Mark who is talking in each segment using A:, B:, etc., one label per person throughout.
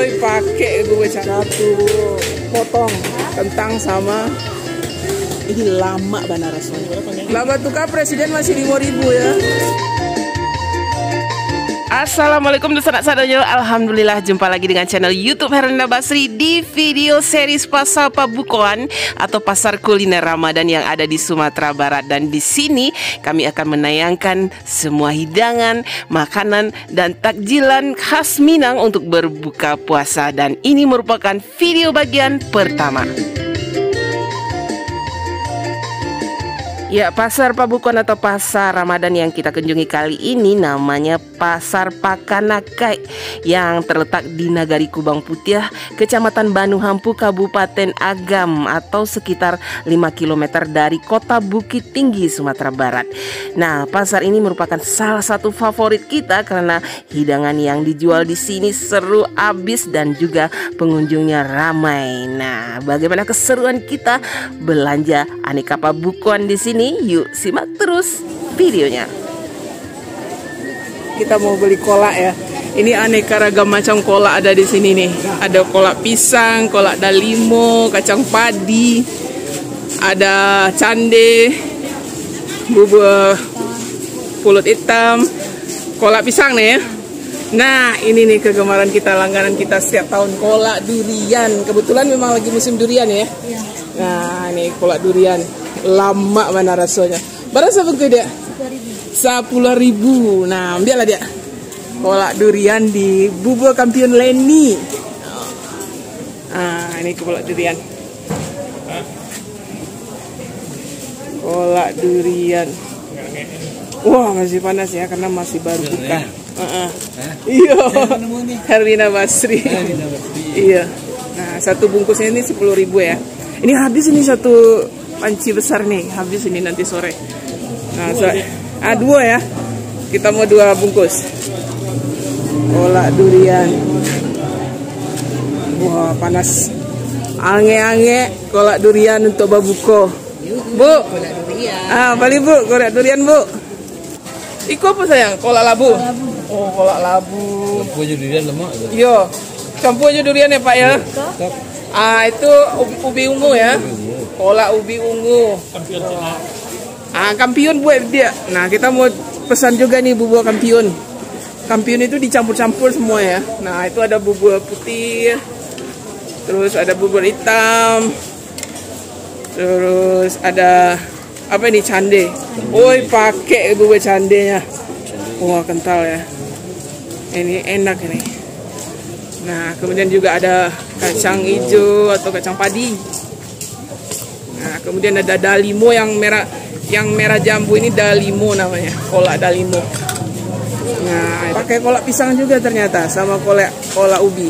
A: Woi, pakai gue satu potong kentang sama ini lama bana rasanya. Lama tuh kak, presiden masih 5.000 ya. Assalamualaikum sanak sadonya. Alhamdulillah jumpa lagi dengan channel YouTube Herlina Basri di video series Pasar Pabukoan atau pasar kuliner Ramadan yang ada di Sumatera Barat. Dan di sini kami akan menayangkan semua hidangan, makanan dan takjilan khas Minang untuk berbuka puasa. Dan ini merupakan video bagian pertama. Ya, Pasar Pabukoan atau Pasar Ramadan yang kita kunjungi kali ini namanya Pasar Pakanakai yang terletak di Nagari Kubang Putih, Kecamatan Banu Hampu, Kabupaten Agam atau sekitar 5 km dari kota Bukit Tinggi, Sumatera Barat. Nah, pasar ini merupakan salah satu favorit kita karena hidangan yang dijual di sini seru abis dan juga pengunjungnya ramai. Nah, bagaimana keseruan kita belanja aneka pabukoan di sini? Yuk simak terus videonya. Kita mau beli kolak ya. Ini aneka ragam macam kolak ada di sini nih. Ada kolak pisang, kolak dalimo, kacang padi, ada cande, bubur pulut hitam, kolak pisang nih ya. Nah, ini nih kegemaran kita, langganan kita setiap tahun, kolak durian. Kebetulan memang lagi musim durian ya. Nah, ini kolak durian. Lama mana rasanya. Berapa bungkus dia? 10.000. Nah, ambillah dia. Kolak durian di Bubur Kampiun Leni. Nah, ini kolak durian. Kolak durian. Wah, masih panas ya karena masih baru buka. Iya. Herlina Basri. Iya. Nah, satu bungkusnya ini 10.000 ya. Ini habis ini satu panci besar nih, habis ini nanti sore. Nah, dua ya. Kita mau 2 bungkus. Kolak durian. Wah, panas. Ange-ange kolak durian untuk babuko. Bu. Kolak durian. Balik Bu, kolak durian Bu. Iko apa sayang? Kolak labu. Oh, kolak labu. Campur aja durian lemak. Iya. Campur aja durian ya, Pak ya. Itu ubi ungu ya. Kolak ubi ungu. Kampiun buat dia. Nah, kita mau pesan juga nih bubur kampiun. Kampiun itu dicampur-campur semua ya. Nah, itu ada bubur putih, terus ada bubur hitam, terus ada apa ini, cande. Woi, pakai bubur candenya. Wah, kental ya. Ini enak ini. Nah, kemudian juga ada kacang hijau atau kacang padi. Nah, kemudian ada dalimo yang merah jambu, ini dalimo namanya, kolak dalimo. Nah, pakai kolak pisang juga ternyata sama kolak ubi.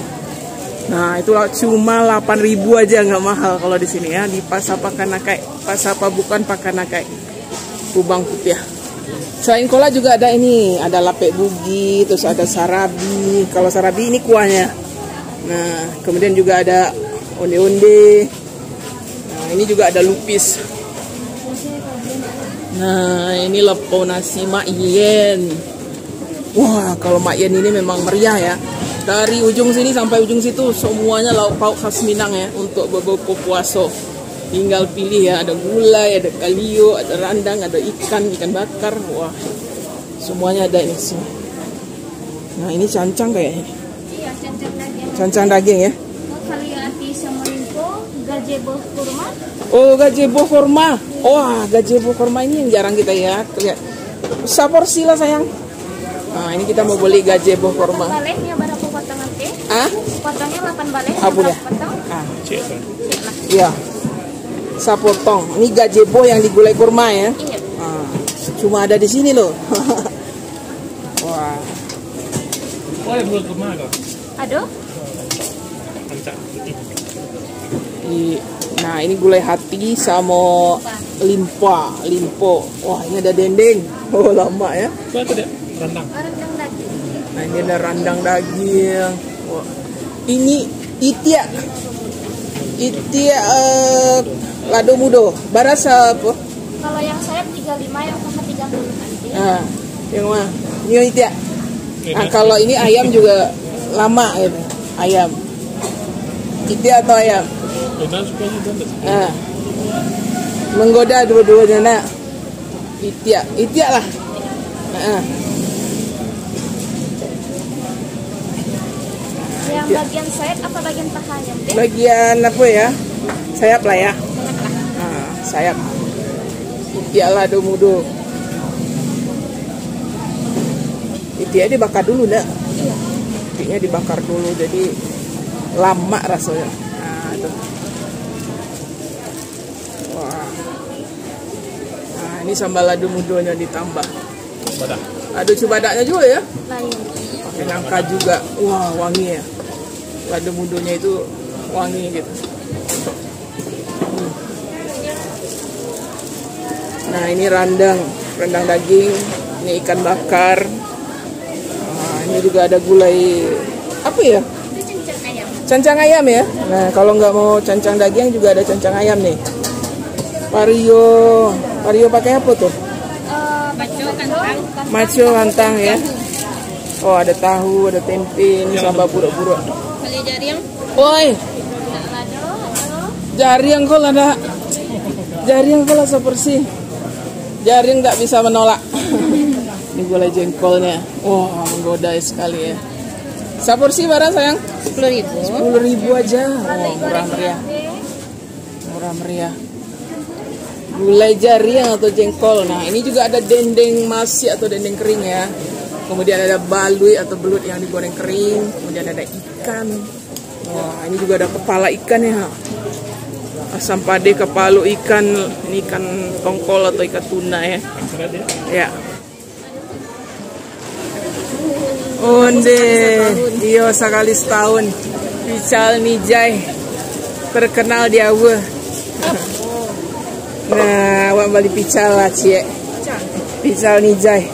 A: Nah, itu cuma 8.000 aja, nggak mahal kalau di sini ya, di Pasar Pakanakai, Pasar Pabukoan Pakanakai, Kubang Putih. Selain kolak juga ada ini, ada lapek bugi, terus ada sarabi. Kalau sarabi ini kuahnya. Nah, kemudian juga ada onde-onde. Nah, ini juga ada lupis. Nah, ini lepo nasi Mak Yen. Wah, kalau Mak Yen ini memang meriah ya. Dari ujung sini sampai ujung situ semuanya lauk pauk khas Minang ya untuk berbuka puasa. Tinggal pilih ya, ada gulai, ada kalio, ada randang, ada ikan bakar. Wah, semuanya ada ini semua. Nah, ini cancang kayaknya.
B: Iya, cancang daging.
A: Cancang daging ya.
B: Kaliati sama limpo, gazebo kurma.
A: Oh, gazebo kurma. Wah, gazebo kurma ini yang jarang kita lihat. Seporsi lah sayang. Nah, ini kita mau beli gazebo kurma.
B: Balenya berapa potongan teh? Potongnya 8 baleh.
A: Apa ya? Iya. Sapotong. Ini gazebo yang digulai kurma ya.
B: Iya.
A: Cuma ada di sini loh. Wah.
C: Oh, belum kurma kok.
B: Aduh.
A: Nah, ini gulai hati sama limpo. Wah, ini ada dendeng. Oh, lama ya.
C: Itu apa dia? Rendang.
B: Rendang daging.
A: Nah, ini ada rendang daging. Wah. Ini itia lado mudo. Barasa apa?
B: Kalau yang sayap 35, yang sama 30 nanti.
A: Nah, yang mana? Ini itia. Nah, kalau ini ayam juga lama gitu. Ayam. Itiak atau ayam?
C: Dan suka juga.
A: Nah, menggoda dua-duanya nak. Itiak lah. Nah.
B: Yang bagian sayap apa bagian pahanya?
A: Bagian apa ya? Sayap lah ya. Nah, sayap. Itiak lah mudo. Itiak dibakar dulu nak.
B: Iya.
A: Itiaknya dibakar dulu jadi lama rasanya. Nah, itu. Wah. Nah, ini sambal lado mudonya ditambah.
C: Badak.
A: Ada cubadaknya juga ya.
B: Lain.
A: Pakai nangka juga. Wah, wangi ya. Lado mudonya itu wangi gitu. Nah, ini rendang daging. Ini ikan bakar. Nah, ini juga ada gulai apa ya?
B: Itu cincang ayam.
A: Cancang ayam ya. Nah, kalau nggak mau cancang daging juga ada cancang ayam nih. Vario pakai apa tuh?
B: Maco kentang.
A: Maco kentang ya. Oh, ada tahu, ada tempe, ini sambal buruk-buruk.
B: Kali jariang.
A: Woi,
B: Lado.
A: jariang kok ada. Jariang kok lah seperti. Jariang nggak bisa menolak. Ini gulai jengkolnya. Wah, menggoda sekali ya. Seporsi barang sayang?
B: 10.000.
A: 10.000 aja. Oh, murah meriah. Murah meriah. Gulai jariang atau jengkol. Nah, ini juga ada dendeng masi atau dendeng kering ya. Kemudian ada balui atau belut yang digoreng kering. Kemudian ada ikan. Wah, ini juga ada kepala ikan ya. Asam pade kepala ikan. Ini ikan tongkol atau ikan tuna ya. Ya. Onde, iyo sekali setahun. Pical Nijai terkenal di Awe. Nah, awak balik pical lah cie. Pical Nijai.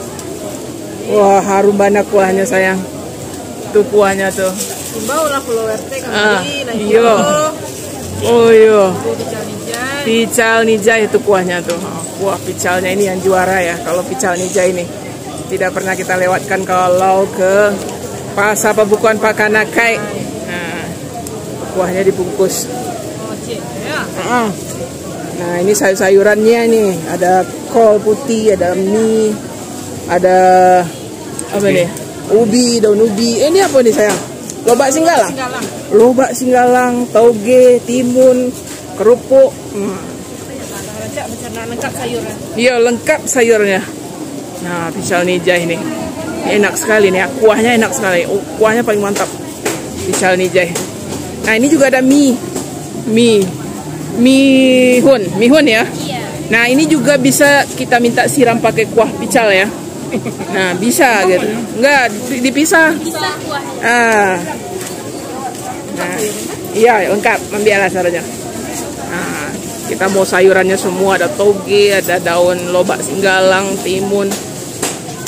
A: Wah, harum banget kuahnya sayang. Tuh kuahnya tuh.
D: Bau lah pulau RT
A: Iyo. Oh iyo. Pical Nijai itu kuahnya tuh. Kuah picalnya ini yang juara ya. Kalau pical Nijai ini tidak pernah kita lewatkan kalau ke pasar pembukuan Pakanakai. Nah, kuahnya dibungkus. Nah, ini sayur-sayurannya nih. Ada kol putih, ada mie, ada apa nih? Ubi, daun ubi. Ini apa nih sayang? Lobak singgalang. Lobak singgalang, tauge, timun, kerupuk.
D: lengkap sayurnya.
A: Iya, lengkap sayurnya. Nah, pical Nijai ini. Enak sekali nih, kuahnya enak sekali. Kuahnya paling mantap. Pical Nijai. Nah, ini juga ada mihun ya.
B: Iya.
A: Nah, ini juga bisa kita minta siram pakai kuah pical ya. Nah, bisa gitu. Enggak, dipisah.
B: Bisa kuahnya.
A: Nah, iya, lengkap. Membiarlah caranya. Nah, kita mau sayurannya semua. Ada toge, ada daun lobak singgalang, timun.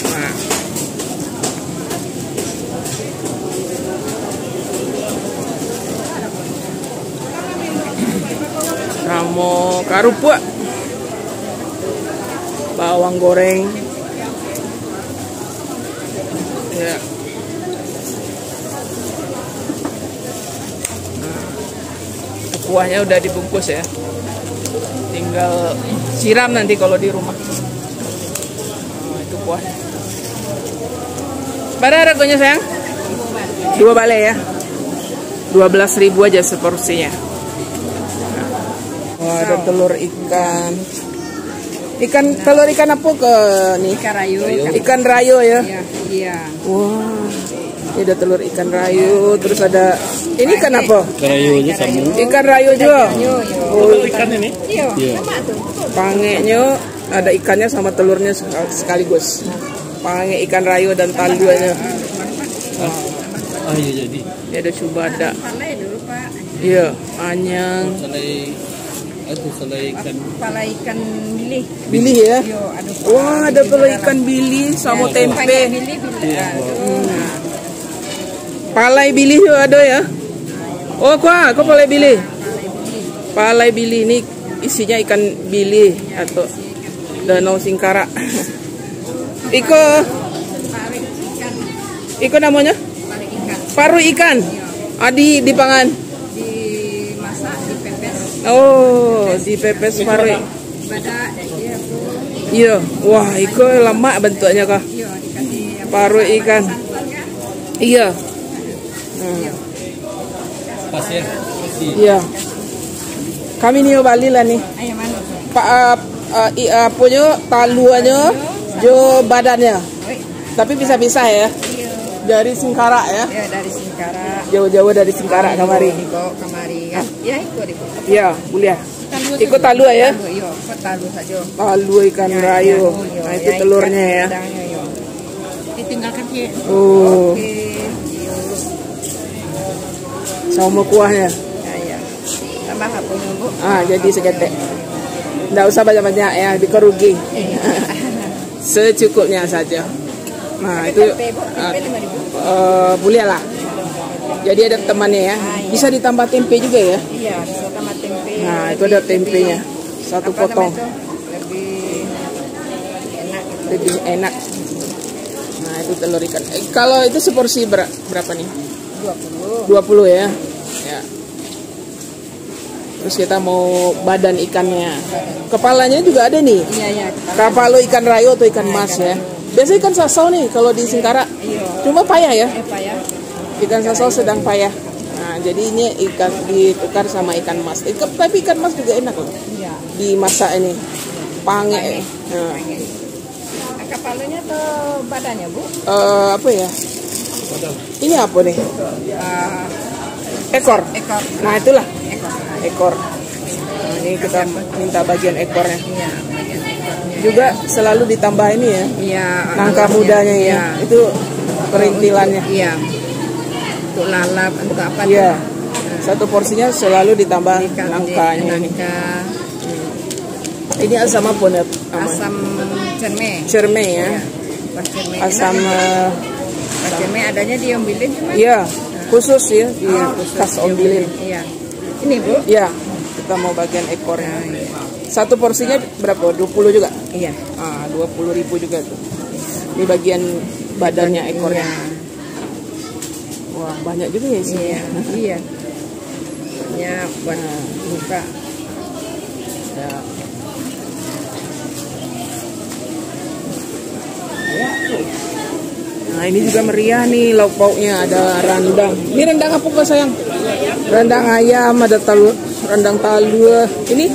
A: Nah. Ramo karupua. Bawang goreng. Ya. Kuahnya udah dibungkus ya. Tinggal siram nanti kalau di rumah. Oh, itu kuahnya. Berapa harganya sayang? 2 balai ya. 12.000 aja seporsinya. Wah, ada telur ikan. Telur ikan apa ke nih?
D: Ikan rayu.
A: Ikan rayo ya.
D: Iya.
A: Wah. Ini ada telur ikan rayu, terus ada ini ikan apa?
C: Karayonya sama.
A: Ikan rayu juga. Oh,
C: Ikan ini?
D: Iya. Sama tuh.
A: pangenya ada ikannya sama telurnya sekaligus. Pange ikan rayu dan talduanya.
C: Ah iya jadi.
A: Ini ada cubada.
D: Palai dulu Pak.
A: Iya, anyang.
C: Salai ikan.
D: Kepala ikan bilih.
A: Bilih ya.
D: Yo, aduh.
A: Wah, ada pala ikan bilih sama tempe.
D: Bilih.
A: Palai bilih juga ada ya. Oh, kok palai bilih? Palai bilih ini isinya ikan bilih atau danau Singkara. Iko namanya? Paru ikan. Adi di pangan.
D: Di
A: Oh, di pepes pare.
D: Badak iya Bu.
A: Iya, wah, iko lemak bentuknya kah?
D: Iya dikasih
A: Paru ikan.
D: santan kan.
A: Iya.
C: Pasir.
A: Iya. Kami nih Bali lah nih.
D: Ayam mana?
A: Pak punya taluannya, jo badannya.
D: Oi.
A: Tapi bisa-bisa ya.
D: Iya.
A: Dari Singkarak ya.
D: Ya dari Singkarak.
A: Jauh-jauh dari Singkarak kamari.
D: Kok kamari kan? Ya ikut ibu.
A: Iya, boleh. Ikut talu ya.
D: Iya, ikut talu saja.
A: Talu ikan rayu. Nah, itu telurnya ya.
D: Ditinggalkan dia.
A: Oh,
D: Oke.
A: sama kuahnya.
D: Ya. Tambah apa Bu?
A: Jadi segetek. Nggak usah banyak-banyak ya, dikerugi. Secukupnya saja. Nah, itu
D: Tempe Bu, tempe 5.000.
A: boleh lah. Jadi ada temannya ya. Bisa ditambah tempe juga ya.
D: Iya, bisa tambah tempe.
A: Nah, itu ada tempenya. Satu
D: Apa
A: potong.
D: namanya itu? Lebih enak.
A: Lebih enak. Nah, itu telur ikan. Kalau itu seporsi berapa nih?
D: 20.
A: 20 ya. Ya. Terus kita mau badan ikannya. Kepalanya juga ada nih.
D: Iya.
A: Kapalo ikan rayo atau ikan mas ya. Biasanya ikan sasau nih kalau di Singkarak.
D: Iya.
A: Cuma payah ya.
D: Apa ya?
A: Ikan sasau sedang payah. Nah, jadi ini ikan ditukar sama ikan mas. Tapi ikan mas juga enak loh.
D: Iya.
A: Dimasak ini. Pange. Nah,
D: Kepalanya atau badannya, Bu?
A: apa ya? Ini apa nih? Ekor.
D: Ekor.
A: Nah, itulah
D: Ekor.
A: ekor. Nah, ini kita minta bagian ekornya.
D: Iya, bagian ekornya.
A: Juga selalu ditambah ini ya.
D: Iya.
A: Nangka mudanya ya. Itu perintilannya.
D: Iya. Untuk lalap, untuk apa?
A: Iya. Satu porsinya selalu ditambah nangkanya ini.
D: Nangka.
A: Ini asam apa nih?
D: Asam cerme.
A: Cerme ya.
D: Pas cerme.
A: Asam
D: Pas cerme adanya di Ombilin cuma.
A: iya, khusus ya di khas Ombilin.
D: Iya. Ini, Bu?
A: Iya. Kita mau bagian ekornya. Satu porsinya berapa? 20 juga?
D: Iya.
A: 20.000 juga tuh. Ini bagian badannya ekornya. Wah, banyak juga ya sih.
D: Iya. Iya. Ya, buat buka.
A: Ya. Nah, ini juga meriah nih lauk pauknya, ada rendang. Ini rendang apa kok sayang? Rendang ayam, ada rendang talua. Ini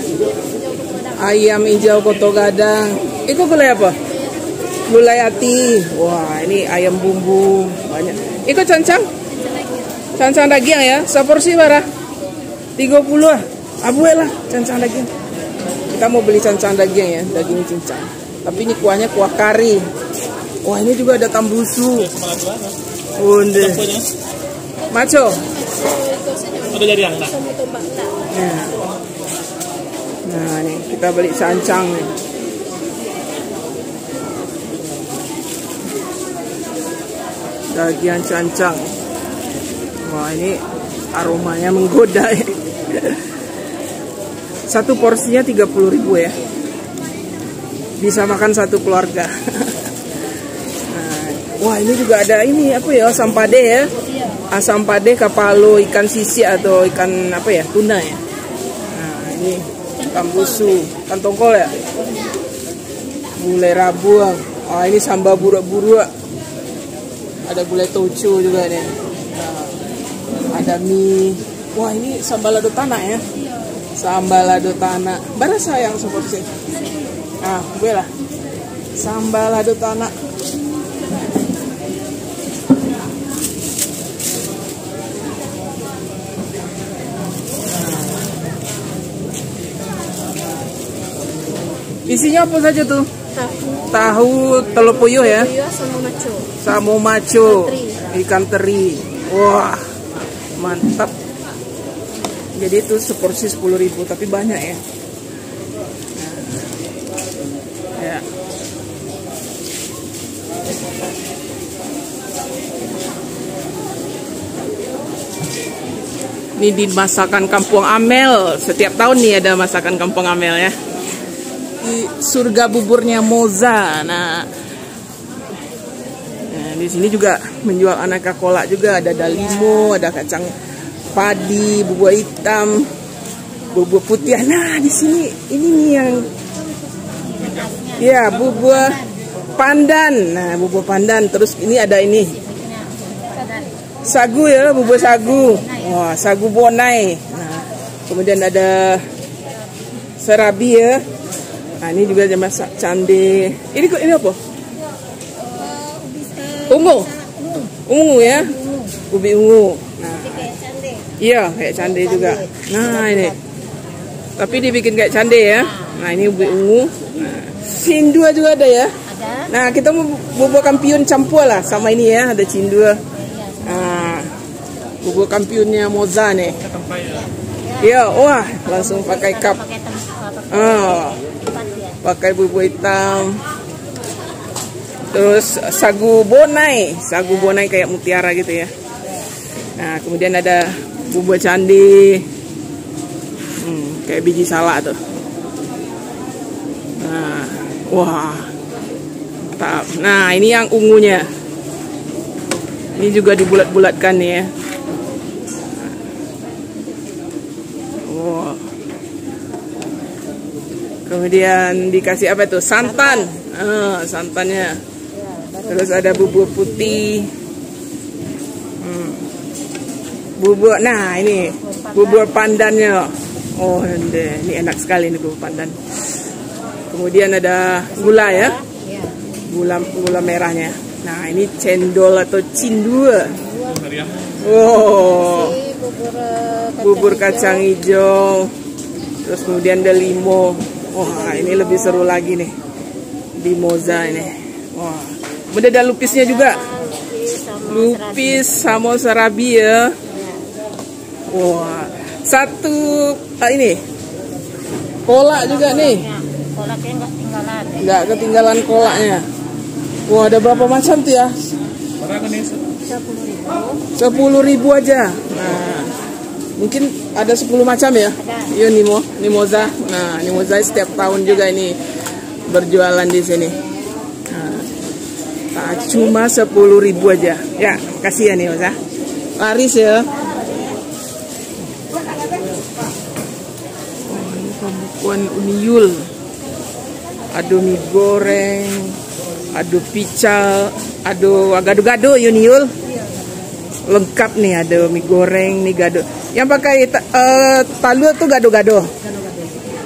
A: ayam hijau koto gadang. Itu gulai apa? Gulai ati. Wah, ini ayam bumbu banyak. Itu cancang? Cancang daging ya. Seporsi berapa? 30 ah. Abuel lah cancang daging. Kita mau beli cancang daging ya, daging cincang. Tapi ini kuahnya kuah kari. Wah, ini juga ada tambusu. Unde. Maco.
C: Ada jadi yang tak.
A: Nah, nih kita beli cancang nih. Daging cancang. Wah, ini aromanya menggoda ya. Satu porsinya 30.000 ya. Bisa makan satu keluarga. Nah, wah, ini juga ada ini apa ya? Asam pade ya. Asam pade, kapalo, ikan sisi atau ikan apa ya? Tuna ya. Nah, ini tambusu, ikan tongkol ya. Gulai rabuang. Oh, ini sambal buruk-buruk. Ada gulai toco juga nih. Nah, ada mie. Wah, ini sambal lado tanah ya. Sambal lado tanah. Bara sayang seperti. Ah, gue lah. Sambal lado tanah. Isinya apa saja tuh? Tahu, telur puyuh ya.
B: Sama maco.
A: Samo maco, ikan teri. Wah, mantap. Jadi itu seporsi 10.000, tapi banyak ya. Ya. Ini di masakan Kampung Amel. Setiap tahun nih ada masakan Kampung Amel ya. Di surga buburnya Moza. Nah, di sini juga menjual aneka kolak juga. Ada dalimo, ada kacang padi, bubuk hitam. Bubur putih. Nah, di sini ini nih yang ya bubur pandan. Nah, bubur pandan. Terus ini ada ini sagu ya, bubur sagu. Wah, sagu bonai. Nah, kemudian ada serabi ya. Nah, ini juga masak cande. Ini apa? Ungu. Ungu ya. Ubi ungu. Nah, iya, kayak cande juga. Nah, ini. Tapi dibikin kayak cande ya. Nah, ini ubi ungu. Nah, cindua juga ada ya. Nah, kita mau bubur kampiun campur lah sama ini ya. Ada cindua. Nah, bubur kampionnya Moza nih. Iya, wah, langsung pakai cup. Pakai bubur hitam. Terus sagu bonai kayak mutiara gitu ya. Nah, kemudian ada bubur candi, kayak biji salak tuh. Nah, wah, mantap. Nah, ini yang ungunya. Ini juga dibulat-bulatkan nih ya. Wow. Kemudian dikasih apa tuh? Santan. Santannya. Terus ada bubur putih. Bubur. Nah, ini bubur pandannya. Oh, ini enak sekali nih bubur pandan. Kemudian ada gula ya. Gula merahnya. Nah, ini cendol atau cindua. Oh, bubur kacang hijau. Terus kemudian ada limo. Wah, ini lebih seru lagi nih di Moza ini. Wah, kemudian ada lupisnya juga. Lupis sama serabi ya. Wah, satu ini kolak juga nih.
B: Kolaknya nggak ketinggalan.
A: Nggak ketinggalan kolaknya. Wah, ada berapa macam tuh ya? 10.000 aja. Nah, mungkin ada 10 macam ya. Iya, ini Moza. Nah, ini Moza setiap tahun juga ini berjualan di sini. Nah, cuma 10.000 aja. Ya, kasih ya nih Moza. Laris ya. Oh, ini pembukuan Uniul. Ada mie goreng, ada pical, ada gado-gado Uniul. Lengkap nih, ada mie goreng, nih gado. Yang pakai talua tuh gado-gado.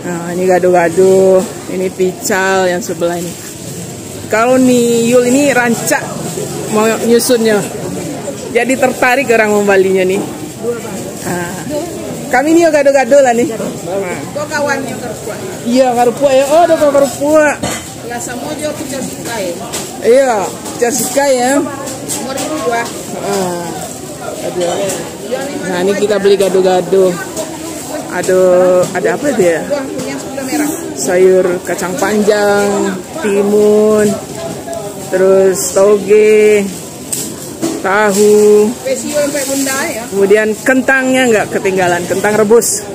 A: Nah, ini gado-gado, ini pical yang sebelah ini. Kalau Uniul ini rancak mau nyusunnya. Jadi tertarik orang membalinya nih. Nah, kami ini gado-gado lah nih.
D: Kok kawannya kerupuk?
A: Iya, kerupuk ya. Oh, ada kerupuk.
D: Rasa mojo kita sukai.
A: Iya, jasikai ya.
D: Umur itu dua.
A: Nah, ini kita beli gado-gado. Ada apa dia?
D: Yang sebelah merah.
A: Sayur kacang panjang, timun, terus toge, tahu.
D: Spesio sampai bunda ya.
A: Kemudian kentangnya nggak ketinggalan, kentang rebus.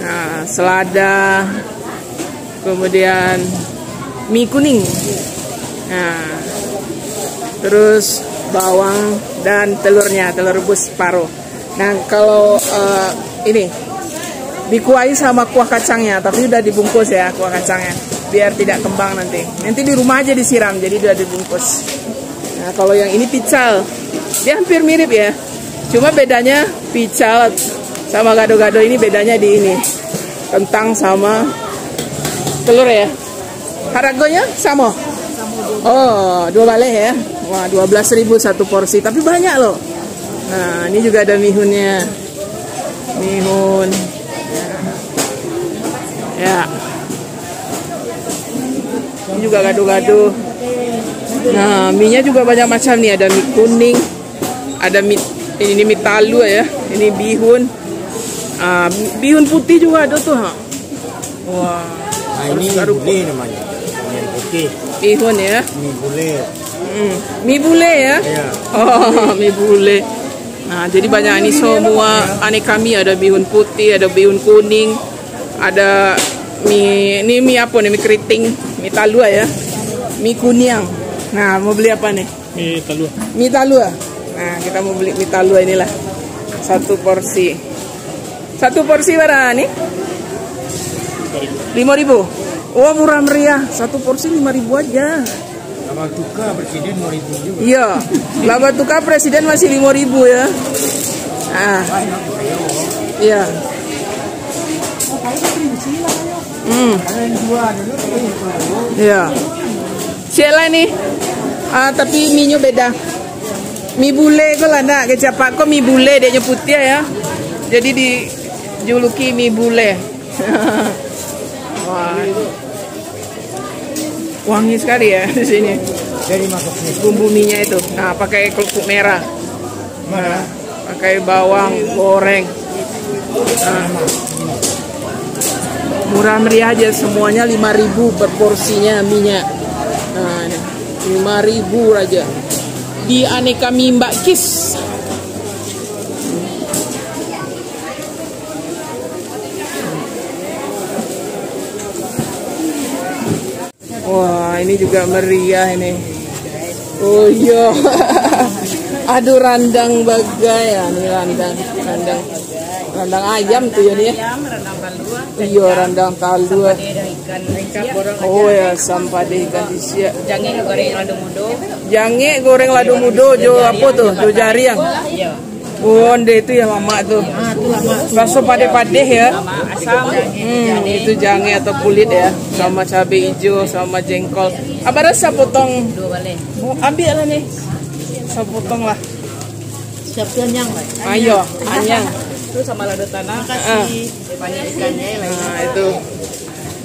A: Nah, selada. Kemudian mie kuning. Nah, terus bawang dan telurnya, telur rebus separuh. Nah, kalau ini dikuai sama kuah kacangnya, tapi udah dibungkus ya kuah kacangnya, biar tidak kembang nanti. Nanti di rumah aja disiram, jadi udah dibungkus. Nah, kalau yang ini pical, dia hampir mirip ya. Cuma bedanya pical sama gado-gado ini bedanya di ini, kentang sama telur ya. Harganya sama. Oh, 2 baleh ya. Wah, 12.000 satu porsi, tapi banyak loh. Nah, ini juga ada mihunnya. Mihun. Ya. Ini juga gado-gado. Nah, mie-nya juga banyak macam nih. Ada mie kuning, ada mie ini mie talu ya. Ini bihun. Bihun putih juga ada tuh. Wah.
C: Nah, ini bule namanya. Yang putih.
A: Bihun ya.
C: Mie bule.
A: Mie bule ya?
C: Iya.
A: Oh, mie bule. Nah, jadi banyak ini semua aneka mie. Ada bihun putih, ada bihun kuning, ada mie, ini mie apa nih? Mie keriting, mie talua ya, mie kunyang. Nah, mau beli apa nih?
C: Mie talua.
A: Mie talua. Nah, kita mau beli mie talua inilah. Satu porsi Satu porsi berapa nih? 5.000. Oh, murah meriah. Satu porsi 5.000 aja.
C: Lama tukar presiden 5.000 juga.
A: Iya. Laba tukar presiden masih 5.000 ya. Ah. Iya. Iya. Siapa nih? Tapi mie-nya beda. Mie bule kok lah nak kecap kok mie bule dia putih ya. Jadi dijuluki mie bule. Wah. Wangi sekali ya di sini.
C: Jadi masuk nih.
A: Bumbu mie-nya itu. Nah, pakai kerupuk merah.
C: Mana?
A: Pakai bawang goreng. Nah. Murah meriah aja semuanya 5.000 per porsinya minyak. Nah, 5.000 aja. Di aneka mie Mbak Kis. Wah, ini juga meriah ini. Oh iya. Aduh, randang bagai ya, nih randang ayam tuh ya nih ya. Iya, randang talua. Oh ya, sampah deh ikan disia.
D: Jangan goreng lado mudo.
A: Jange goreng lado mudo, jo apa tuh? Jo jariang. Oh, itu ya mama tuh. Bakso padeh-padeh ya. Itu jange atau kulit ya, sama cabai hijau, sama jengkol. Apa rasa potong? Oh, ambil lah nih. Saya potong lah.
D: Siap anyang.
A: Ayo, anyang.
D: Itu sama lado tanah kasih banyak ikannya lagi.
A: Nah, itu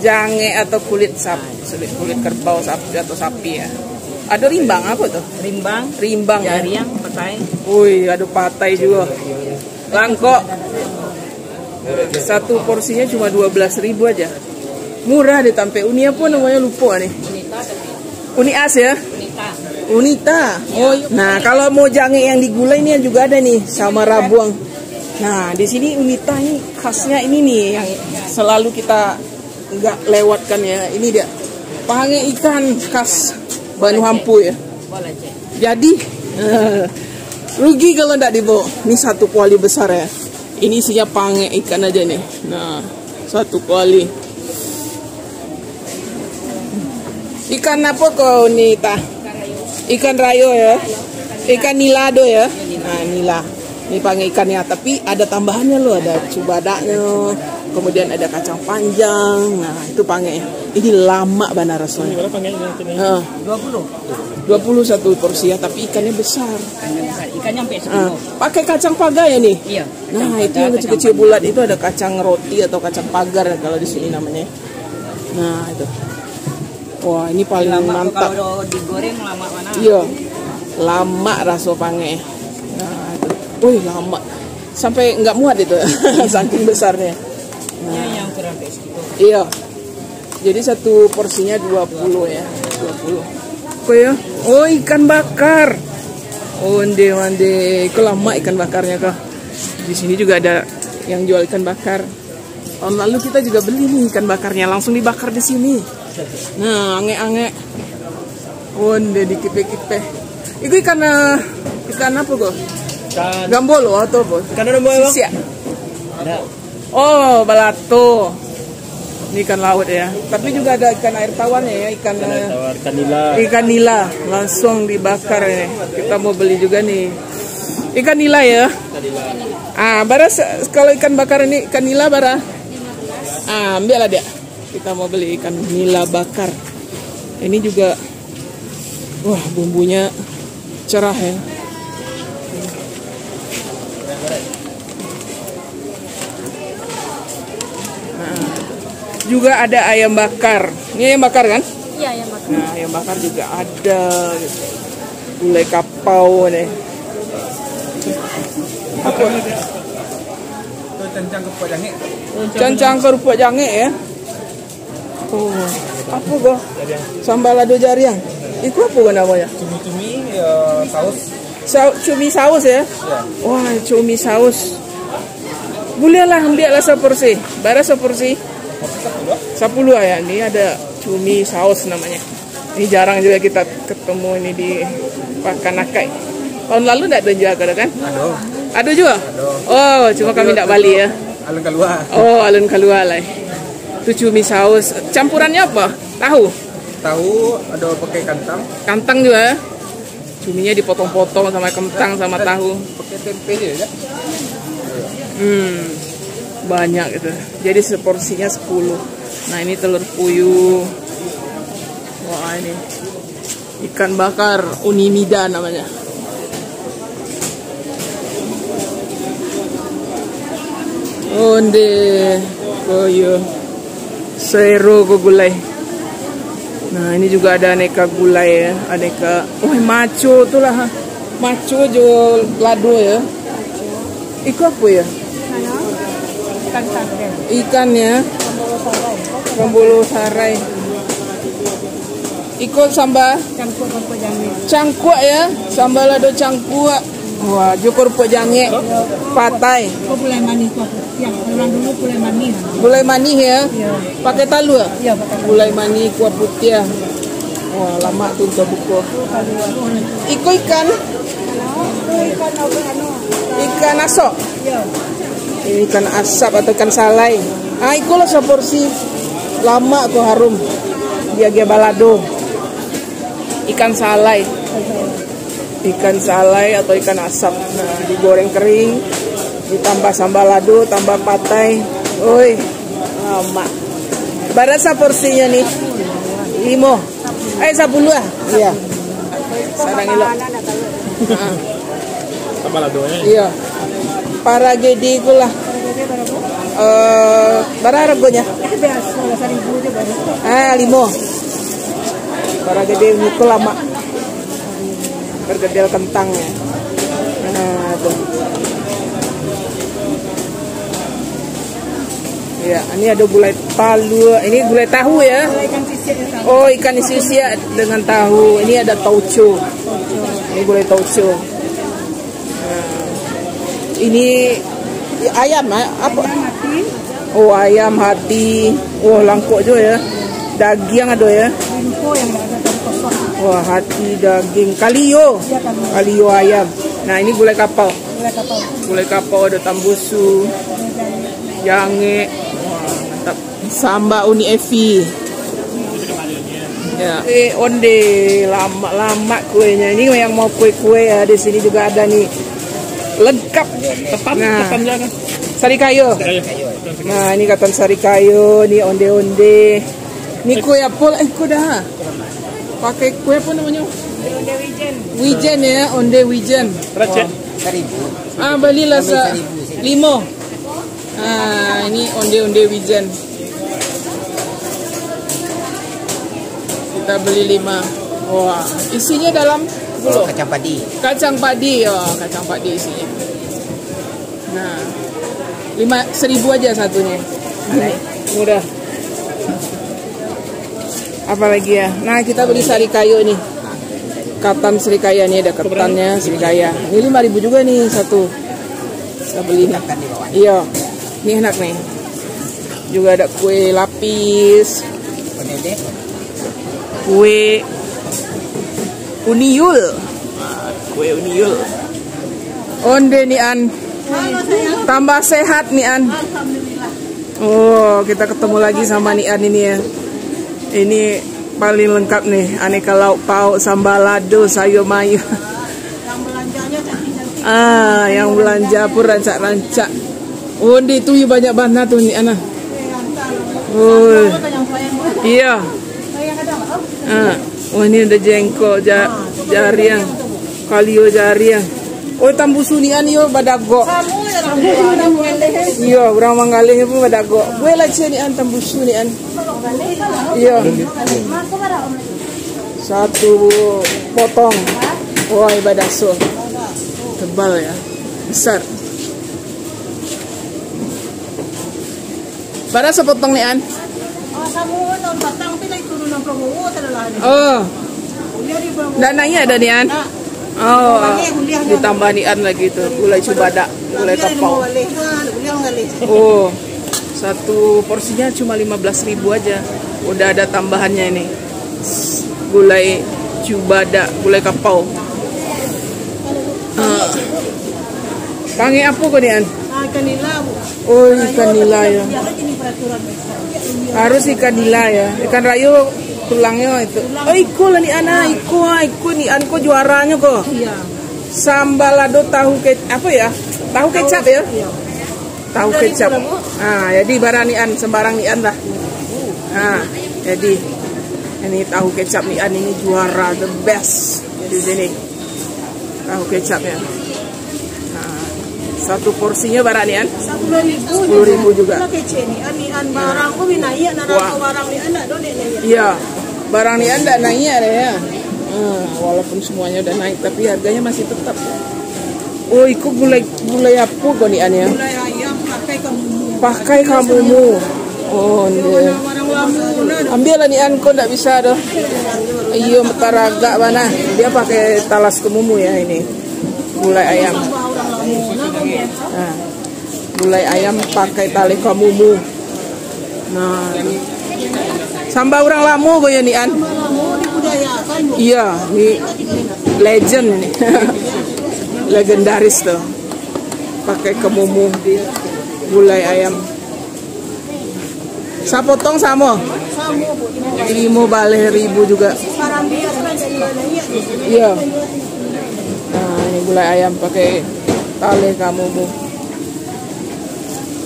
A: jange atau kulit sapi, kulit kerbau sapi atau sapi ya. Ada rimbang apa tuh? Rimbang ya.
D: Jariang, patai.
A: Wih, ada patai juga. Langkok. Satu porsinya cuma 12.000 aja. Murah deh, tampe uni apa namanya lupa nih. Uni as ya? Unita. Oh, nah kalau mau jange yang digulai ini juga ada nih sama rabuang. Nah di sini unita ini khasnya ini nih yang selalu kita nggak lewatkan ya. Ini dia pange ikan khas Banu Hampu ya. Jadi rugi kalau nggak dibawa. Ini satu kuali besar ya. Ini isinya pange ikan aja nih. Nah satu kuali. Ikan apa kau Nita? Ikan rayo ya, ikan nilado ya. Nah nila, ini panggil ikannya. Tapi ada tambahannya loh, ada cubadaknya, kemudian ada kacang panjang. Nah itu panggilnya. Ini lama bana rasanya. 20 satu porsi ya, tapi ikannya besar.
D: Ikannya sampai 10.
A: Pakai kacang pagar ya nih.
D: Iya.
A: Nah itu yang kecil-kecil bulat itu ada kacang roti atau kacang pagar kalau di sini namanya. Nah itu. Wah ini paling mantap.
D: Kalau digoreng lama mana?
A: Iya, lama rasa pange. Nah itu, wih lama, sampai nggak muat itu, saking besarnya.
D: Nah, yang kurang segitu.
A: Iya, jadi satu porsinya 20 ya, 20. Apa ya? Oh ikan bakar. Onde mande, itu lama ikan bakarnya kah? Di sini juga ada yang jual ikan bakar. Tahun lalu kita juga beli nih ikan bakarnya, langsung dibakar di sini. Nah, ange-ange. Onde dikipe-kipe. Itu ikan apa kok? Gambolo atau apa?
C: Ikan apa bang?
A: Sisia.
C: Ada.
A: Oh, balato. Ini ikan laut ya. Tapi juga ada ikan air tawarnya ya, ikan
C: nila.
A: Ikan nila langsung dibakar ya. Kita mau beli juga nih. Ikan nila ya. Bara kalau ikan bakar ini ikan nila bara. Ambil lah dia. Kita mau beli ikan nila bakar. Ini juga wah bumbunya cerah ya. Juga ada ayam bakar. Ini ayam bakar kan?
B: Iya, ayam bakar.
A: Nah, ayam bakar juga ada. Gitu. Gulai kapau nih. Apa?
C: Cancang kerupuk jange.
A: Cancang kerupuk jange ya. Oh, apa kok? Sambal lado jariang. Itu apa kok namanya?
C: Cumi-cumi saus.
A: Cumi saus ya? Wah, cumi saus. Bolehlah ambillah seporsi. Bara seporsi. 10 ya. Ini ada cumi saus namanya. Ini jarang juga kita ketemu ini di Pakanakai. Tahun lalu enggak ada juga kan?
C: Aduh.
A: Ada juga? Oh, cuma kami enggak Bali ya.
C: Alun keluar.
A: Oh, alun keluar lah. Itu cumi saus. Campurannya apa? Tahu?
C: Tahu ada pakai kentang,
A: Kentang juga. Cuminya dipotong-potong sama kentang sama tahu.
C: pakai tempe ya.
A: Banyak gitu. Jadi seporsinya 10. Nah, ini telur puyuh. Wah, ini ikan bakar unimida namanya. Onde koyo sero ko gulai. Nah, ini juga ada aneka gulai ya, aneka. Oh, maco tuh lah. Maco jual lado ya. Iku apa ya?
B: Ikan sarden.
A: Ikan ya. Pembulu sarai. Iku sambal
B: Campur jangan.
A: cangkuak ya. Sambal lado cangkuak. Wah, jukur po jange. Patai.
B: Kau boleh manis kau. Ya, orang dulu boleh manis.
A: Gulai manis ya.
B: Ya.
A: Pakai talu ya?
B: Ya, pakai
A: Gulai manis kuah putih. Wah, lama tuh untuk buku. Iku ikan.
B: ikan
A: Ikan asok.
B: Ya.
A: Ini ikan asap atau ikan salai. Ah, ikulah seporsi. Lama kok harum. Dia balado. Ikan salai. Ikan salai atau ikan asap. Nah, digoreng kering, ditambah sambal lado, tambah patai. Oi, lama. Berapa porsinya nih? 5. 10 lah. Iya. Sarang ilo.
C: Tambah ladonya.
A: Iya. Para gede ikulah. Berapa harganya?
B: Biasa 1.000 aja baru.
A: 5. Para gede ini tuh lama. Bergedel kentangnya. Nah, tuh. Ya, ini ada gulai talu. Ini gulai tahu ya.
B: Ikan sisir ya.
A: Oh, ikan isi dengan tahu. Ini ada tauco. Ini gulai tauco. Nah, ini ayam apa?
B: Mati.
A: Oh, ayam hati. Oh, langkok juga ya. Daging ada ya.
B: Info yang nggak ada dari kosong.
A: Wah, hati daging kalio.
B: Iya kan.
A: Kalio ayam. Nah, ini gulai kapau.
B: Boleh kapal.
A: Gulai kapau ada tambusu, jange. Wah, mantap. Samba uni evi. Ya, onde lama kuenya. Ini yang mau kue-kue ya, di sini juga ada nih. Lengkap. Nah, sari kayu. Nah, ini katan sari kayu, ini onde-onde. Ini kue apa? Kue dah. Pakai kue apa namanya?
B: Onde wijen.
A: Wijen ya, onde wijen. Belilah 5. Ini onde-onde wijen. Kita beli 5. Wah, isinya dalam
C: Kacang padi.
A: kacang padi. Oh, kacang padi isinya. Nah, 1.000 aja satunya. Mudah. Apalagi ya? Nah, kita beli sari kayu nih. Katan serikaya nih, ada ketannya serikaya. Ini 5.000 juga nih satu. Kita beli nih. Iya. Ini enak nih. Juga ada kue lapis. Kue uniul. Kue uniul. Onde nih An. Tambah sehat nih An. Oh, kita ketemu lagi sama nih An ini ya. Ini paling lengkap nih, aneka lauk pauk, sambal lado, sayur mayur.
B: Yang belanjanya cantik-cantik.
A: Yang belanja pun rancak-rancak. Oh, di itu banyak banget tuh nih Ana. Oh, iya. Oh, ini ada jengkol, jariang, kalio jariang. Oh, tambusu nih An yo badago. Iya, orang Manggalih pun badago. Gue lagi nih An tambusu nih An. Iya. Satu potong. Wah, badaso. Tebal ya. Besar. Pada sepotong nih An. Oh. Dananya ada nih An. Oh, ditambah nih An lagi tuh. Gulai cubada, gulai kapau. Oh. Satu porsinya cuma 15.000 aja. Udah ada tambahannya ini. Gulai cubada, gulai kapau. Pange apa kau nih An?
D: ikan nila, Bu.
A: Oh, ikan nila ya.
D: Biasa ini peraturan.
A: Harus ikan nila ya. Ikan rayo tulangnya itu. Oh, iko lah ni ana, iko ni anko juaranya kok.
D: Iya.
A: Sambal lado tahu apa ya? Tahu kecap ya?
D: Iya.
A: Tahu kecap. Ah, jadi baranian sembarang nian lah. Ah, jadi ini tahu kecap nian ini juara the best di sini. Tahu kecapnya. Nah, satu porsinya baranian 10.000 juga.
D: Kece ni an barang ko binaya na
A: Wah.
D: barang ni anak do nek.
A: Iya, barang nian enggak naiknya ada ya. Walaupun semuanya udah naik tapi harganya masih tetap. Oh, itu gulai apa kok nian ya?
D: Mulai ayam pakai kamu.
A: Pakai kamumu. Oh, dia.
D: Barang lamu na.
A: Ambil lah nian kok enggak bisa doh. Iyo metaraga mana? Dia pakai talas kemumu ya ini. Gulai ayam.
D: Orang lamu na ko.
A: Nah, gulai ayam pakai tali kamumu. Nah, sambal orang lamu kok ya nian.
D: Lamu dibudayakan, Bu.
A: Iya, ini legend ini. Legendaris tuh. Pakai kemumu gulai ayam. Sapotong sama.
D: Samu, Bu.
A: 5 baleh ribu juga.
D: Barang biasa kan jadi banyak.
A: Iya. Nah, ini gulai ayam pakai tali kamumu.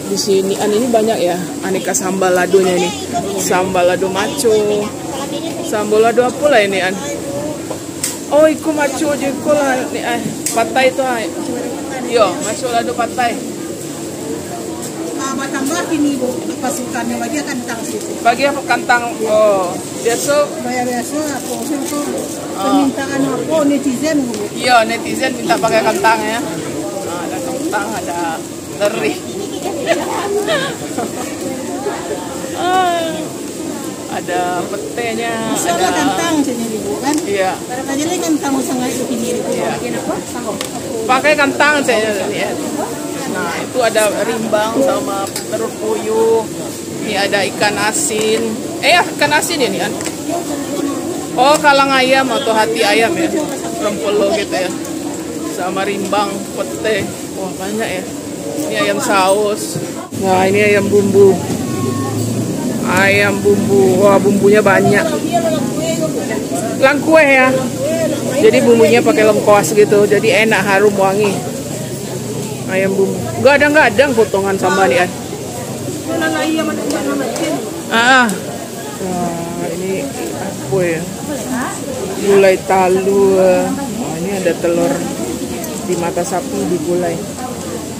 A: Di sini ini banyak ya aneka sambal ladonya nih. Sambal lado maco. Sambal lado apa lah ini an? Oh, iku maco aja iku lah nih patai itu ay. Yo, maco lado patai.
D: Tambah kini, Bu, pasukannya bagi kantang situ.
A: Bagi apa kantang? Oh, biasa.
D: Bayar biasa apa itu permintaan apa netizen, Bu.
A: Iya, netizen minta pakai kantang ya. Nah, ada kentang, ada teri. Ada petenya,
D: Misalnya
A: ada
D: kantang sini, Bu, kan?
A: iya.
D: Karena jadi kantang sangat segini itu.
A: Iya.
D: Bikin apa? Tahu.
A: Pakai kentang saya lihat. Nah, itu ada rimbang sama telur puyuh. Ini ada ikan asin. Ikan asin ini kan? Oh, kalang ayam atau hati ayam ya. Rempelo gitu ya. Sama rimbang, pete. Wah, banyak ya. Ini ayam saus. Nah, ini ayam bumbu. Ayam bumbu. Wah, bumbunya banyak. Langkue ya. Jadi bumbunya pakai lengkuas gitu. Jadi enak, harum, wangi. Ayam bumbu. Gadang-gadang potongan sambal ya. Nah, ini apa ya? Gulai talu. Nah, ini ada telur di mata sapi di gulai.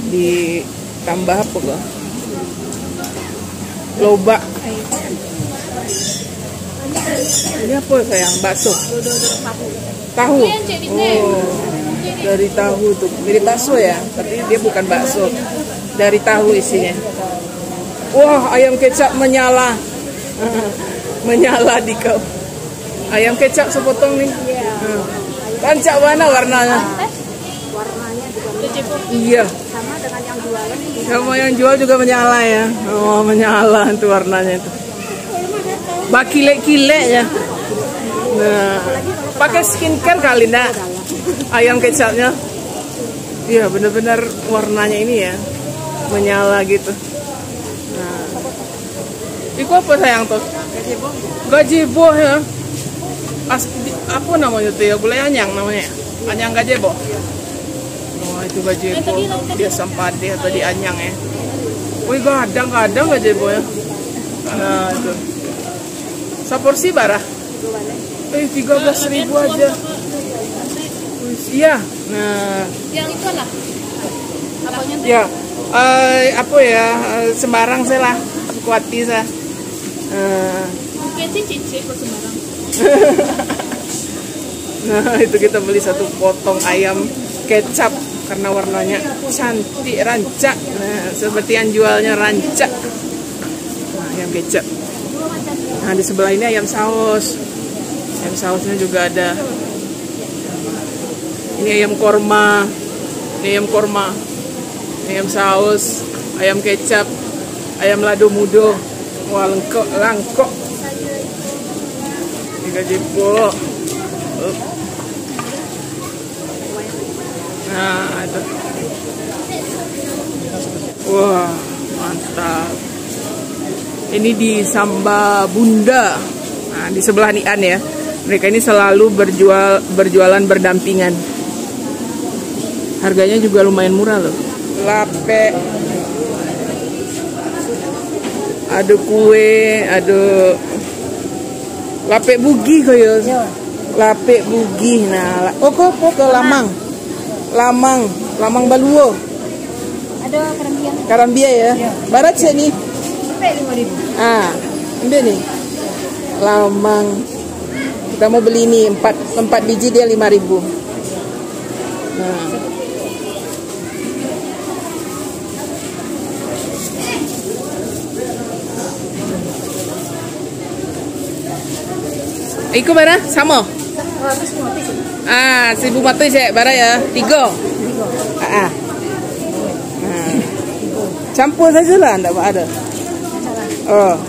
A: Ditambah apa kok? Loba. Ini apa sayang? Bakso. Tahu. Oh, dari tahu tuh. Mirip bakso ya, tapi dia bukan bakso. Dari tahu isinya. Wah, ayam kecap menyala. Menyala di kau. Ayam kecap sepotong nih. Rancak mana warnanya?
B: Warnanya juga
A: Iya.
B: sama dengan yang jualan.
A: Sama yang jual juga menyala ya. Oh, menyala itu warnanya itu. Bakilek-kilek ya. Nah, pakai skincare kali enggak? Ayam kecapnya. Iya, benar-benar warnanya ini ya. Menyala gitu. Nah. Itu apa sayang tuh? Gazebo ya. Apa namanya tuh ya? Gulai anyang namanya. Anyang gazebo. Oh, itu gazebo. Dia sampade atau di anyang ya. Wih, kadang-kadang gazebo ya. Nah, itu. Saporsi barah. 13.000 aja. Iya. Nah,
B: Yang itu lah. Apanya tuh?
A: ya. Apa ya? Sembarang saya lah. Kuati saya.
B: Mungkin sih cici kok sembarang.
A: Nah, itu kita beli satu potong ayam kecap karena warnanya cantik, rancak. Nah, seperti yang jualnya rancak. Nah, ayam kecap. Nah, di sebelah ini ayam saus. Ayam sausnya juga ada. Ini ayam korma. Ini ayam korma. Ayam saus, ayam kecap, ayam lado mudo. Wah, langkok. Ini gazebo. Nah, itu. Wah, mantap. Ini di Samba Bunda. Nah, di sebelah Nian ya. Mereka ini selalu berjualan berdampingan. Harganya juga lumayan murah loh. Lape. Ada kue, ada lape bugi kaya. Lape bugi. Nah, kok ke Lamang Baluo.
B: Ada kerambia.
A: Karambia ya. Barat sih nih.
B: Sampai 5.000.
A: Ini nih. Lamang. Kita mau beli ini 4 biji dia 5.000. Nah. Iko bara sama. 1.500 ya bara ya. 3. Campur saja lah, enggak ada. Oh.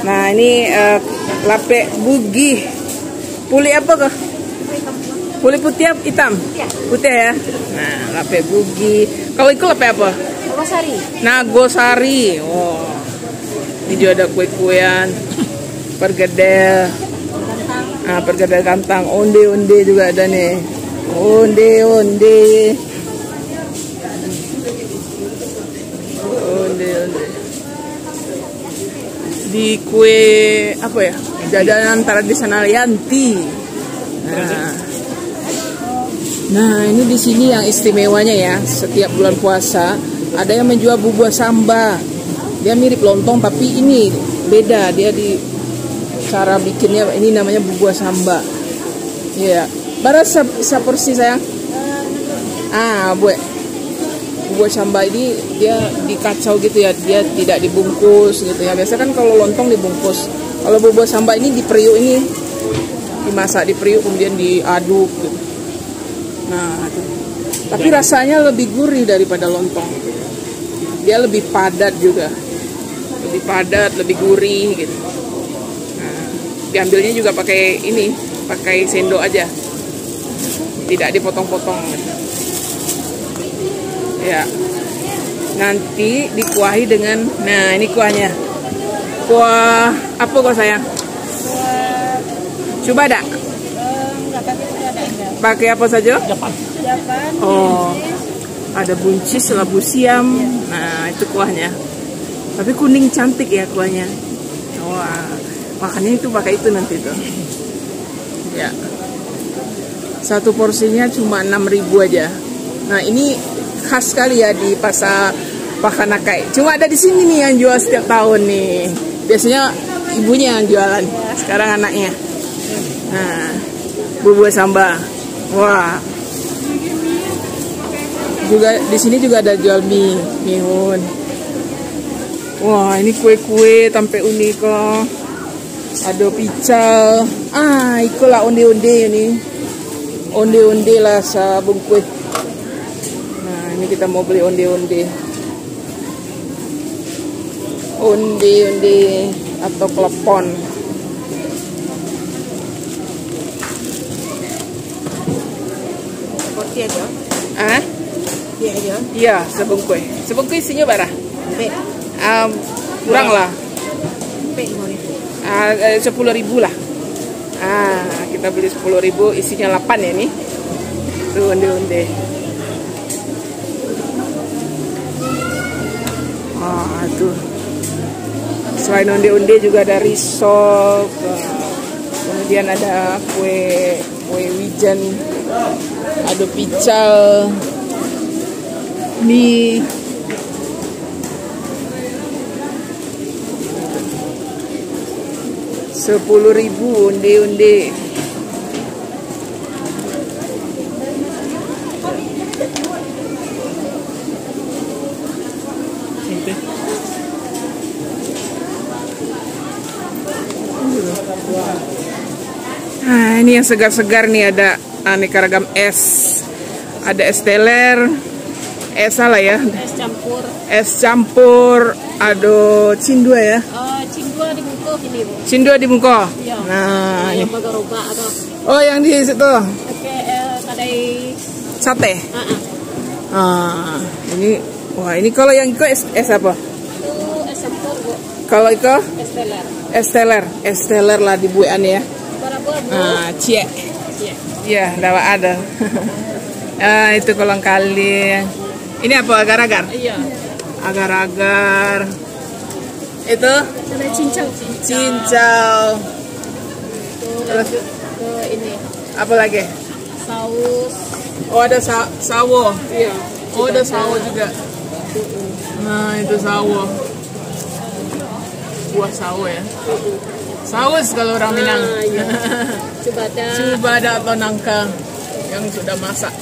A: Nah, ini lape bugi. Puli apa kah? Puli putih hitam? Putih ya. Nah, lape bugi. Kalau itu lape apa?
B: Nagosari.
A: Nagosari. Oh. Ini juga ada kue-kuean. Pergedel. Pergedel kantang. Onde-onde juga ada nih. Onde-onde. Di kue apa ya, jajanan tradisional Yanti. Nah ini di sini yang istimewanya ya, setiap bulan puasa ada yang menjual bubur samba. Dia mirip lontong tapi ini beda, dia di cara bikinnya ini namanya bubur samba. Iya, bara seporsi sayang. Bubur samba ini dia dikacau gitu ya, dia tidak dibungkus gitu ya. Biasa kan kalau lontong dibungkus. Kalau bubur samba ini di periuk ini dimasak di periuk kemudian diaduk gitu. Nah, itu. Tapi rasanya lebih gurih daripada lontong. Dia lebih padat juga. Lebih padat, lebih gurih gitu. Nah, diambilnya juga pakai ini, pakai sendok aja. Tidak dipotong-potong gitu. Ya, nanti dikuahi dengan, nah ini kuahnya. Kuah apa kok sayang? Coba dak?
B: Enggak pakai ada enggak.
A: Pakai apa saja?
B: Japan.
A: Oh, ada buncis, labu siam. Nah itu kuahnya. Tapi kuning cantik ya kuahnya. Wah, makanya itu pakai itu nanti tuh. Ya, satu porsinya cuma 6.000 aja. Nah ini khas sekali ya di pasar Pakanakai. Cuma ada di sini nih yang jual setiap tahun nih. Biasanya ibunya yang jualan, sekarang anaknya. Nah, bubur samba. Wah. Juga di sini juga ada jual mihun. Wah, ini kue-kue tampe unika. Ada pical. Itulah onde-onde ini. Onde-onde lah sabung kue. Ini kita mau beli onde-onde. Onde-onde atau klepon.
D: Porsi aja. Iya aja.
A: Iya, sebungkui. Sebungkui isinya berapa? Kurang lah. 10.000 lah. Kita beli 10.000, isinya 8 ya nih. Tuh onde-onde. Tuh. Selain onde-onde juga ada risol, kemudian ada kue wijen, ada pical, mie, $10.000 onde-onde. Ini yang segar-segar nih, ada aneka ragam es. Ada es teler, salah ya? Es campur, ada cindua ya?
B: Cindua di bungkus ini, Bu.
A: Cindua di bungkus.
B: Iya.
A: Nah,
B: yang baga-roba atau
A: oh yang di situ.
B: pakai kadai
A: Sate. Ini Wah, ini kalau yang Iko es apa?
B: Itu es campur, Bu.
A: Kalau Iko
B: Es teler.
A: es teler lah di buean ya.
B: Berapa, Bu?
A: Nah, cie.
B: Iya.
A: Ya, dapat ada. Itu kolang kaling. Ini apa? Agar-agar?
B: Iya.
A: Agar-agar. Itu
B: Ada cincau.
A: cincau. Terus
B: Ke ini.
A: apa lagi?
B: Saus.
A: Oh, ada sawo.
B: Iya.
A: Oh, ada sawo juga. Nah, itu sawo. Buah sawo ya. Saus kalau orang Minang.
B: Iya. Cubada.
A: Cubada atau nangka yang sudah masak.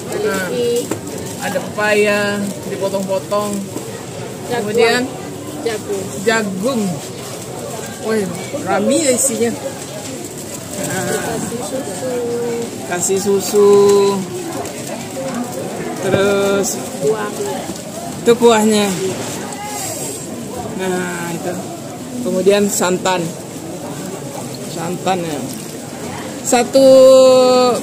B: Baliki.
A: Ada pepaya dipotong-potong. Kemudian
B: jagung.
A: jagung. Wih, rami ya isinya.
B: Kasih susu.
A: Kasih susu. Terus
B: Buah.
A: itu kuahnya. Nah, itu. Kemudian santan. Santan ya. Satu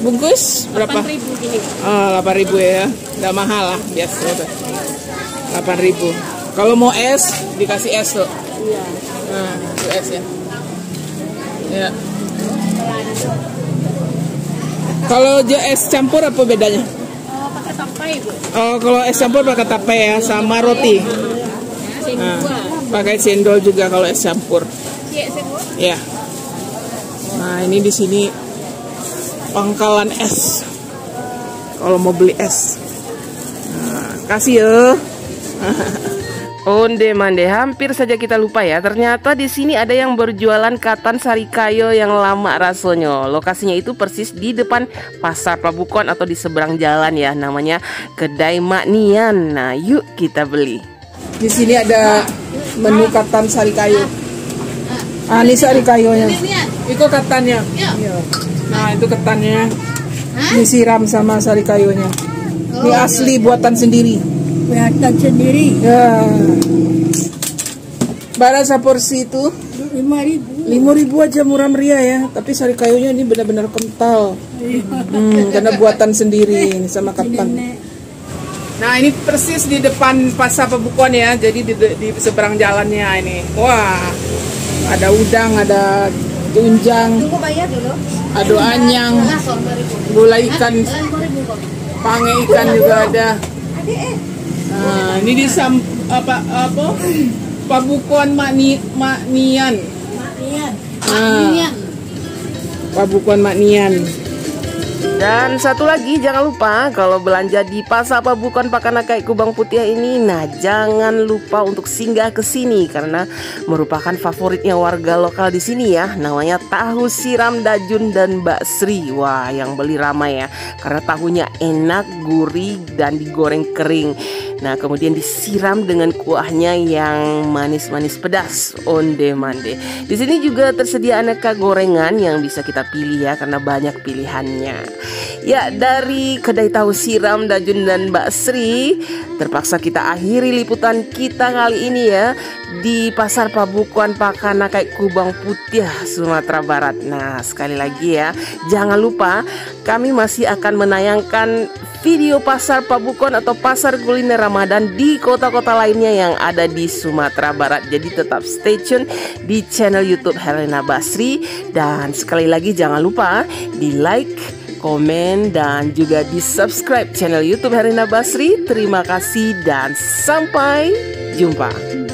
A: bungkus berapa?
B: 8.000 gini.
A: Oh, 8.000 ya. Nggak mahal lah, biasa. 8.000. Kalau mau es, dikasih es tuh.
B: Iya.
A: Nah, itu es ya. Ya. Kalau es campur apa bedanya?
B: Oh, pakai tapai, Bu.
A: Oh, kalau es campur pakai tape ya, sama roti. Nah, pakai cendol juga kalau es campur.
B: Iya, Bu.
A: Ya. Nah, ini di sini pangkalan es. Kalau mau beli es. Nah, kasih ya. Onde mande, hampir saja kita lupa ya. Ternyata di sini ada yang berjualan katan sarikayo yang lama rasanya. Lokasinya itu persis di depan Pasar Pabukon atau di seberang jalan ya. Namanya Kedai Mak Nian. Nah, yuk kita beli. Di sini ada menu katan sarikayo. Ah, ini sarikayonya. Itu katannya. Nah, itu ketannya. Disiram sama sarikayonya. Ini asli buatan sendiri.
D: Buatan sendiri.
A: Ya. Berapa porsi itu?
D: 5.000.
A: 5.000 aja, murah meriah ya. Tapi sarikayunya ini benar-benar kental. Karena buatan sendiri ini sama ketan. Nah, ini persis di depan Pasar Pabukon ya. Jadi di seberang jalannya ini. Wah, ada udang, ada tunjang,
B: Tunggu bayar dulu.
A: ada anyang, gulai ikan, pange ikan juga ada. Nah, ini di apa Pabukon Mak Nian. Nah, Pabukon Mak Nian. Dan satu lagi, jangan lupa kalau belanja di Pasar Pabukon Pakanakai Kubang Putih ini, nah jangan lupa untuk singgah ke sini karena merupakan favoritnya warga lokal di sini ya. Namanya tahu siram Dajun dan Mbak Sri. Wah, yang beli ramai ya karena tahunya enak, gurih dan digoreng kering. Nah, kemudian disiram dengan kuahnya yang manis-manis pedas, onde mande. Di sini juga tersedia aneka gorengan yang bisa kita pilih ya karena banyak pilihannya. Ya, dari kedai tahu siram Dajun dan Mbak Sri, terpaksa kita akhiri liputan kita kali ini ya di Pasar Pabukon Pakanakai Kubang Putih, Sumatera Barat. Nah, sekali lagi ya, jangan lupa kami masih akan menayangkan video Pasar Pabukon atau pasar kuliner Ramadan di kota-kota lainnya yang ada di Sumatera Barat. Jadi tetap stay tune di channel YouTube Herlina Basri. Dan sekali lagi jangan lupa di like, komen, dan juga di subscribe channel YouTube Herlina Basri. Terima kasih dan sampai jumpa.